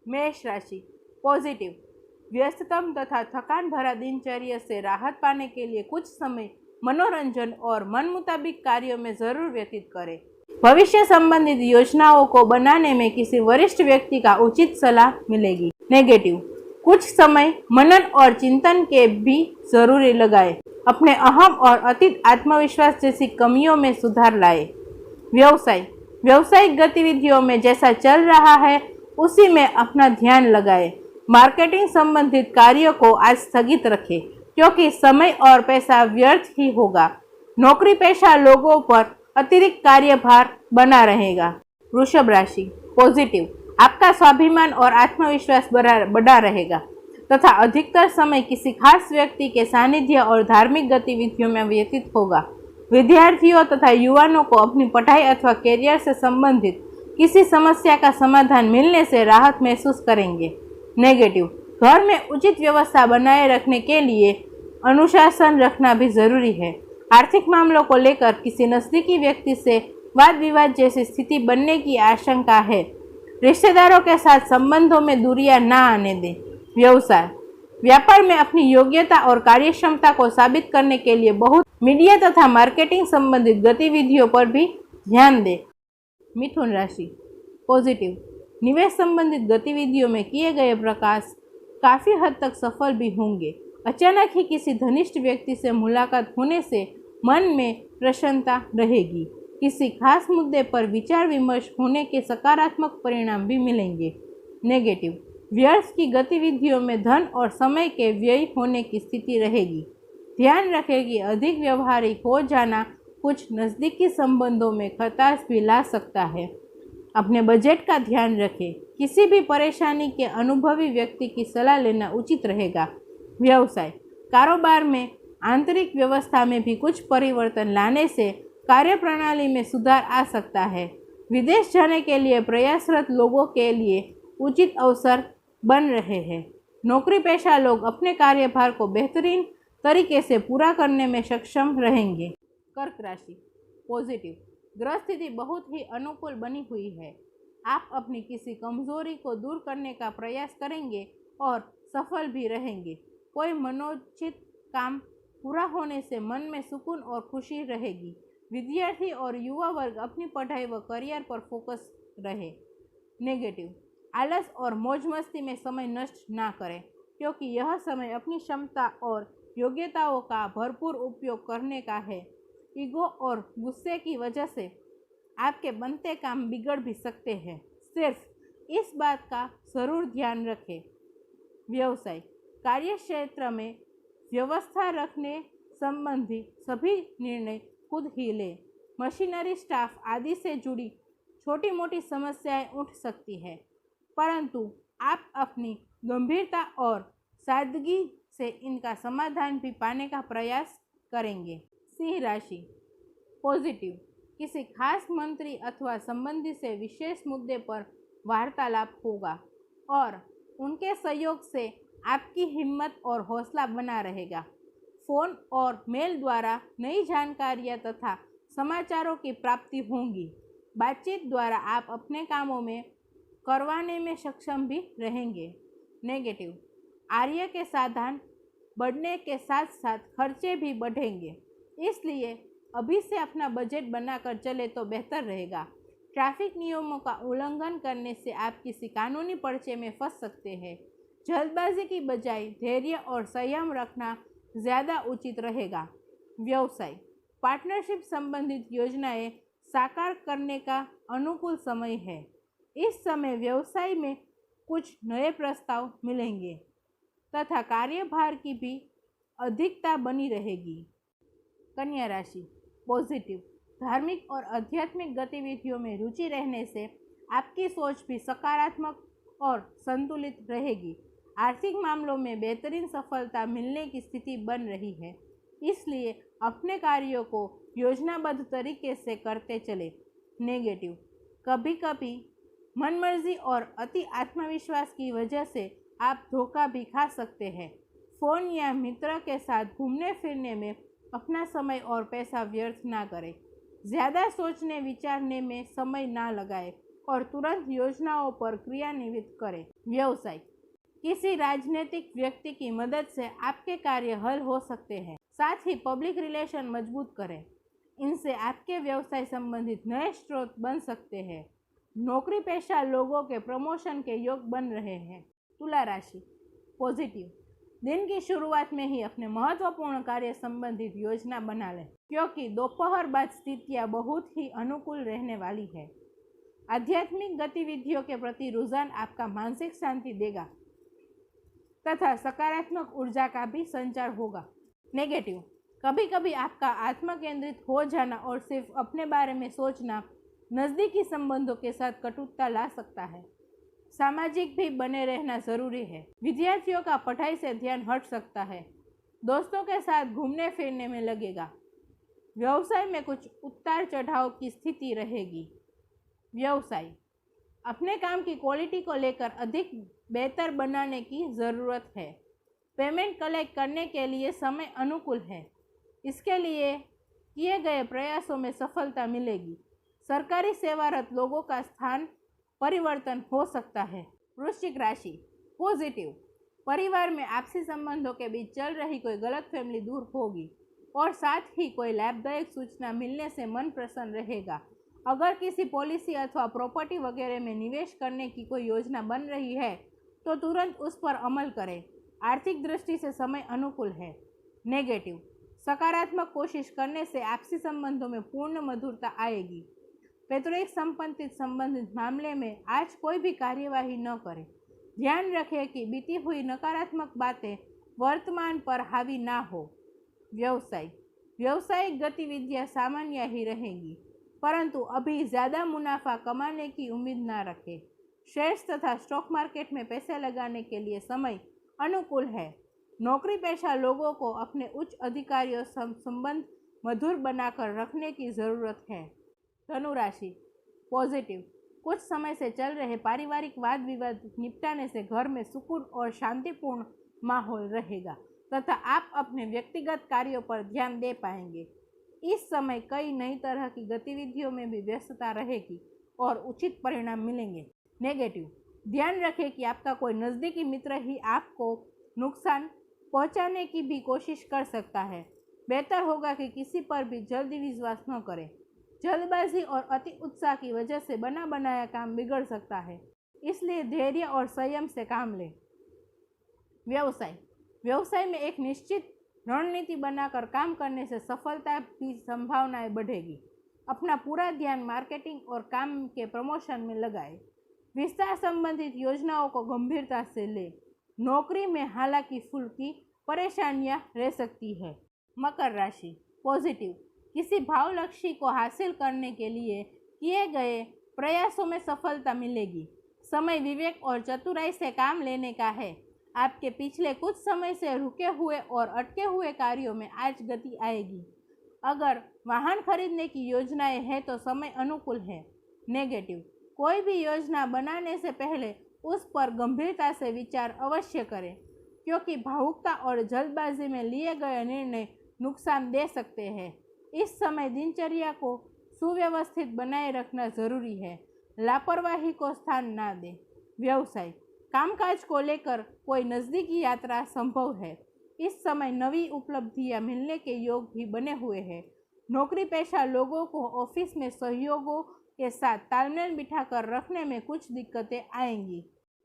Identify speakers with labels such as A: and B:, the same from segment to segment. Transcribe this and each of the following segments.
A: मेष राशि पॉजिटिव, व्यस्ततम तथा थकान भरा दिनचर्या से राहत पाने के लिए कुछ समय मनोरंजन और मन मुताबिक कार्यों में जरूर व्यतीत करें। भविष्य संबंधित योजनाओं को बनाने में किसी वरिष्ठ व्यक्ति का उचित सलाह मिलेगी। नेगेटिव, कुछ समय मनन और चिंतन के भी जरूरी लगाए। अपने अहम और अतीत आत्मविश्वास जैसी कमियों में सुधार लाए। व्यावसायिक गतिविधियों में जैसा चल रहा है उसी में अपना ध्यान लगाए। मार्केटिंग संबंधित कार्यों को आज स्थगित रखें क्योंकि समय और पैसा व्यर्थ ही होगा। नौकरी पेशा लोगों पर अतिरिक्त कार्यभार बना रहेगा। वृषभ राशि पॉजिटिव, आपका स्वाभिमान और आत्मविश्वास बढ़ा रहेगा तथा अधिकतर समय किसी खास व्यक्ति के सानिध्य और धार्मिक गतिविधियों में व्यतीत होगा। विद्यार्थियों तथा युवाओं को अपनी पढ़ाई अथवा कैरियर से संबंधित किसी समस्या का समाधान मिलने से राहत महसूस करेंगे। नेगेटिव, घर में उचित व्यवस्था बनाए रखने के लिए अनुशासन रखना भी जरूरी है। आर्थिक मामलों को लेकर किसी नजदीकी व्यक्ति से वाद विवाद जैसी स्थिति बनने की आशंका है। रिश्तेदारों के साथ संबंधों में दूरियां ना आने दें। व्यापार में अपनी योग्यता और कार्यक्षमता को साबित करने के लिए बहुत मीडिया तथा मार्केटिंग संबंधित गतिविधियों पर भी ध्यान दें। मिथुन राशि पॉजिटिव, निवेश संबंधित गतिविधियों में किए गए प्रयास काफी हद तक सफल भी होंगे। अचानक ही किसी घनिष्ठ व्यक्ति से मुलाकात होने से मन में प्रसन्नता रहेगी। किसी खास मुद्दे पर विचार विमर्श होने के सकारात्मक परिणाम भी मिलेंगे। नेगेटिव, व्यर्थ की गतिविधियों में धन और समय के व्यय होने की स्थिति रहेगी। ध्यान रखें कि अधिक व्यवहारिक हो जाना कुछ नज़दीकी संबंधों में खटास भी ला सकता है। अपने बजट का ध्यान रखें। किसी भी परेशानी के अनुभवी व्यक्ति की सलाह लेना उचित रहेगा। व्यवसाय, कारोबार में आंतरिक व्यवस्था में भी कुछ परिवर्तन लाने से कार्यप्रणाली में सुधार आ सकता है। विदेश जाने के लिए प्रयासरत लोगों के लिए उचित अवसर बन रहे हैं। नौकरी पेशा लोग अपने कार्यभार को बेहतरीन तरीके से पूरा करने में सक्षम रहेंगे। कर्क राशि पॉजिटिव, ग्रह स्थिति बहुत ही अनुकूल बनी हुई है। आप अपनी किसी कमजोरी को दूर करने का प्रयास करेंगे और सफल भी रहेंगे। कोई मनोचित काम पूरा होने से मन में सुकून और खुशी रहेगी। विद्यार्थी और युवा वर्ग अपनी पढ़ाई व करियर पर फोकस रहे। नेगेटिव, आलस और मौज मस्ती में समय नष्ट ना करें क्योंकि यह समय अपनी क्षमता और योग्यताओं का भरपूर उपयोग करने का है। ईगो और गुस्से की वजह से आपके बनते काम बिगड़ भी सकते हैं। सिर्फ इस बात का जरूर ध्यान रखें। व्यवसाय, कार्यक्षेत्र में व्यवस्था रखने संबंधी सभी निर्णय खुद ही लें। मशीनरी, स्टाफ आदि से जुड़ी छोटी मोटी समस्याएं उठ सकती है, परंतु आप अपनी गंभीरता और सादगी से इनका समाधान भी पाने का प्रयास करेंगे। सिंह राशि पॉजिटिव, किसी खास मंत्री अथवा संबंधी से विशेष मुद्दे पर वार्तालाप होगा और उनके सहयोग से आपकी हिम्मत और हौसला बना रहेगा। फोन और मेल द्वारा नई जानकारियां तथा समाचारों की प्राप्ति होंगी। बातचीत द्वारा आप अपने कामों में करवाने में सक्षम भी रहेंगे। नेगेटिव, आय के साधन बढ़ने के साथ साथ खर्चे भी बढ़ेंगे, इसलिए अभी से अपना बजट बनाकर चले तो बेहतर रहेगा। ट्रैफिक नियमों का उल्लंघन करने से आप किसी कानूनी पर्चे में फंस सकते हैं। जल्दबाजी की बजाय धैर्य और संयम रखना ज़्यादा उचित रहेगा। व्यवसाय, पार्टनरशिप संबंधित योजनाएं साकार करने का अनुकूल समय है। इस समय व्यवसाय में कुछ नए प्रस्ताव मिलेंगे तथा कार्यभार की भी अधिकता बनी रहेगी। कन्या राशि पॉजिटिव, धार्मिक और आध्यात्मिक गतिविधियों में रुचि रहने से आपकी सोच भी सकारात्मक और संतुलित रहेगी। आर्थिक मामलों में बेहतरीन सफलता मिलने की स्थिति बन रही है, इसलिए अपने कार्यों को योजनाबद्ध तरीके से करते चले। नेगेटिव, कभी कभी मनमर्जी और अति आत्मविश्वास की वजह से आप धोखा भी खा सकते हैं। फ़ोन या मित्र के साथ घूमने फिरने में अपना समय और पैसा व्यर्थ ना करें। ज़्यादा सोचने विचारने में समय ना लगाएं। और तुरंत योजनाओं पर क्रियान्वित करें। व्यवसाय, किसी राजनीतिक व्यक्ति की मदद से आपके कार्य हल हो सकते हैं। साथ ही पब्लिक रिलेशन मजबूत करें, इनसे आपके व्यवसाय संबंधित नए स्रोत बन सकते हैं। नौकरी पेशा लोगों के प्रमोशन के योग बन रहे हैं। तुला राशि, पॉजिटिव, दिन की शुरुआत में ही अपने महत्वपूर्ण कार्य संबंधित योजना बना लें, क्योंकि दोपहर बाद स्थितियां बहुत ही अनुकूल रहने वाली है। आध्यात्मिक गतिविधियों के प्रति रुझान आपका मानसिक शांति देगा तथा सकारात्मक ऊर्जा का भी संचार होगा। नेगेटिव, कभी कभी आपका आत्म केंद्रित हो जाना और सिर्फ अपने बारे में सोचना नज़दीकी संबंधों के साथ कटुता ला सकता है। सामाजिक भी बने रहना जरूरी है। विद्यार्थियों का पढ़ाई से ध्यान हट सकता है। दोस्तों के साथ घूमने फिरने में लगेगा। व्यवसाय में कुछ उतार चढ़ाव की स्थिति रहेगी। व्यवसाय, अपने काम की क्वालिटी को लेकर अधिक बेहतर बनाने की ज़रूरत है। पेमेंट कलेक्ट करने के लिए समय अनुकूल है। इसके लिए किए गए प्रयासों में सफलता मिलेगी। सरकारी सेवारत लोगों का स्थान परिवर्तन हो सकता है। वृश्चिक राशि, पॉजिटिव, परिवार में आपसी संबंधों के बीच चल रही कोई गलतफहमी दूर होगी और साथ ही कोई लाभदायक सूचना मिलने से मन प्रसन्न रहेगा। अगर किसी पॉलिसी अथवा प्रॉपर्टी वगैरह में निवेश करने की कोई योजना बन रही है तो तुरंत उस पर अमल करें। आर्थिक दृष्टि से समय अनुकूल है। नेगेटिव, सकारात्मक कोशिश करने से आपसी संबंधों में पूर्ण मधुरता आएगी। पैतृक संपत्ति संबंधित मामले में आज कोई भी कार्यवाही न करें। ध्यान रखें कि बीती हुई नकारात्मक बातें वर्तमान पर हावी ना हो। व्यवसाय, व्यावसायिक गतिविधियां सामान्य ही रहेंगी, परंतु अभी ज़्यादा मुनाफा कमाने की उम्मीद ना रखें। शेयर्स तथा स्टॉक मार्केट में पैसे लगाने के लिए समय अनुकूल है। नौकरी पेशा लोगों को अपने उच्च अधिकारियों संबंध मधुर बनाकर रखने की ज़रूरत है। धनु राशि, पॉजिटिव, कुछ समय से चल रहे पारिवारिक वाद विवाद निपटाने से घर में सुकून और शांतिपूर्ण माहौल रहेगा तथा आप अपने व्यक्तिगत कार्यों पर ध्यान दे पाएंगे। इस समय कई नई तरह की गतिविधियों में भी व्यस्तता रहेगी और उचित परिणाम मिलेंगे। नेगेटिव, ध्यान रखें कि आपका कोई नज़दीकी मित्र ही आपको नुकसान पहुंचाने की भी कोशिश कर सकता है। बेहतर होगा कि किसी पर भी जल्दी विश्वास न करें। जल्दबाजी और अति उत्साह की वजह से बना बनाया काम बिगड़ सकता है, इसलिए धैर्य और संयम से काम लें। व्यवसाय, व्यवसाय में एक निश्चित रणनीति बनाकर काम करने से सफलता की संभावनाएं बढ़ेगी। अपना पूरा ध्यान मार्केटिंग और काम के प्रमोशन में लगाएं। विस्तार संबंधित योजनाओं को गंभीरता से लें। नौकरी में हालांकि फुल्की परेशानियां रह सकती है। मकर राशि, पॉजिटिव, किसी भाव लक्ष्य को हासिल करने के लिए किए गए प्रयासों में सफलता मिलेगी। समय विवेक और चतुराई से काम लेने का है। आपके पिछले कुछ समय से रुके हुए और अटके हुए कार्यों में आज गति आएगी। अगर वाहन खरीदने की योजनाएं हैं तो समय अनुकूल है। नेगेटिव, कोई भी योजना बनाने से पहले उस पर गंभीरता से विचार अवश्य करें, क्योंकि भावुकता और जल्दबाजी में लिए गए निर्णय नुकसान दे सकते हैं। इस समय दिनचर्या को सुव्यवस्थित बनाए रखना जरूरी है। लापरवाही को स्थान ना दें। व्यवसाय, कामकाज को लेकर कोई नज़दीकी यात्रा संभव है। इस समय नवी उपलब्धियां मिलने के योग भी बने हुए हैं। नौकरी पेशा लोगों को ऑफिस में सहयोगों के साथ तालमेल बिठाकर रखने में कुछ दिक्कतें आएंगी।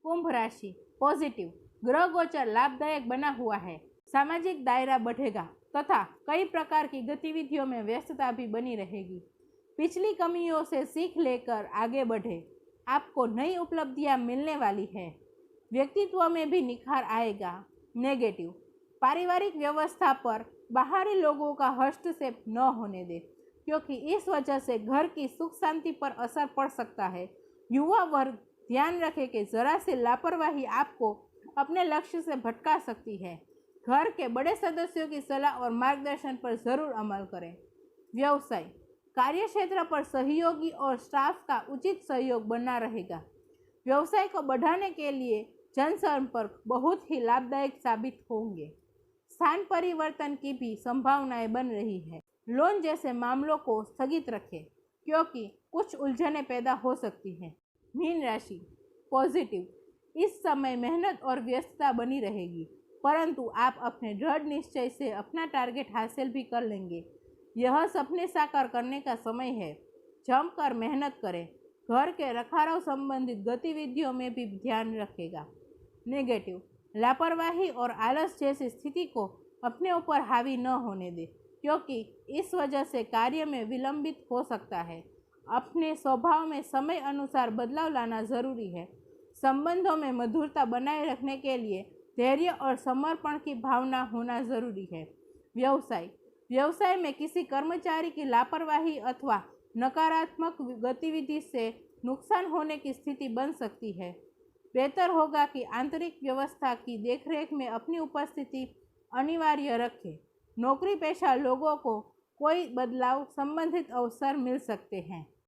A: कुंभ राशि, पॉजिटिव, ग्रह गोचर लाभदायक बना हुआ है। सामाजिक दायरा बढ़ेगा तथा कई प्रकार की गतिविधियों में व्यस्तता भी बनी रहेगी। पिछली कमियों से सीख लेकर आगे बढ़े। आपको नई उपलब्धियां मिलने वाली है। व्यक्तित्व में भी निखार आएगा। नेगेटिव, पारिवारिक व्यवस्था पर बाहरी लोगों का हस्तक्षेप न होने दें, क्योंकि इस वजह से घर की सुख शांति पर असर पड़ सकता है। युवा वर्ग ध्यान रखें कि जरा सी लापरवाही आपको अपने लक्ष्य से भटका सकती है। घर के बड़े सदस्यों की सलाह और मार्गदर्शन पर जरूर अमल करें। व्यवसाय, कार्यक्षेत्र पर सहयोगी और स्टाफ का उचित सहयोग बना रहेगा। व्यवसाय को बढ़ाने के लिए जनसंपर्क बहुत ही लाभदायक साबित होंगे। स्थान परिवर्तन की भी संभावनाएं बन रही है। लोन जैसे मामलों को स्थगित रखें, क्योंकि कुछ उलझनें पैदा हो सकती हैं। मीन राशि पॉजिटिव, इस समय मेहनत और व्यस्तता बनी रहेगी, परंतु आप अपने दृढ़ निश्चय से अपना टारगेट हासिल भी कर लेंगे। यह सपने साकार करने का समय है। जमकर मेहनत करें। घर के रखरखाव संबंधित गतिविधियों में भी ध्यान रखेगा। नेगेटिव, लापरवाही और आलस जैसी स्थिति को अपने ऊपर हावी न होने दे, क्योंकि इस वजह से कार्य में विलंबित हो सकता है। अपने स्वभाव में समय अनुसार बदलाव लाना जरूरी है। संबंधों में मधुरता बनाए रखने के लिए धैर्य और समर्पण की भावना होना जरूरी है। व्यवसाय में किसी कर्मचारी की लापरवाही अथवा नकारात्मक गतिविधि से नुकसान होने की स्थिति बन सकती है। बेहतर होगा कि आंतरिक व्यवस्था की देखरेख में अपनी उपस्थिति अनिवार्य रखें। नौकरी पेशा लोगों को कोई बदलाव संबंधित अवसर मिल सकते हैं।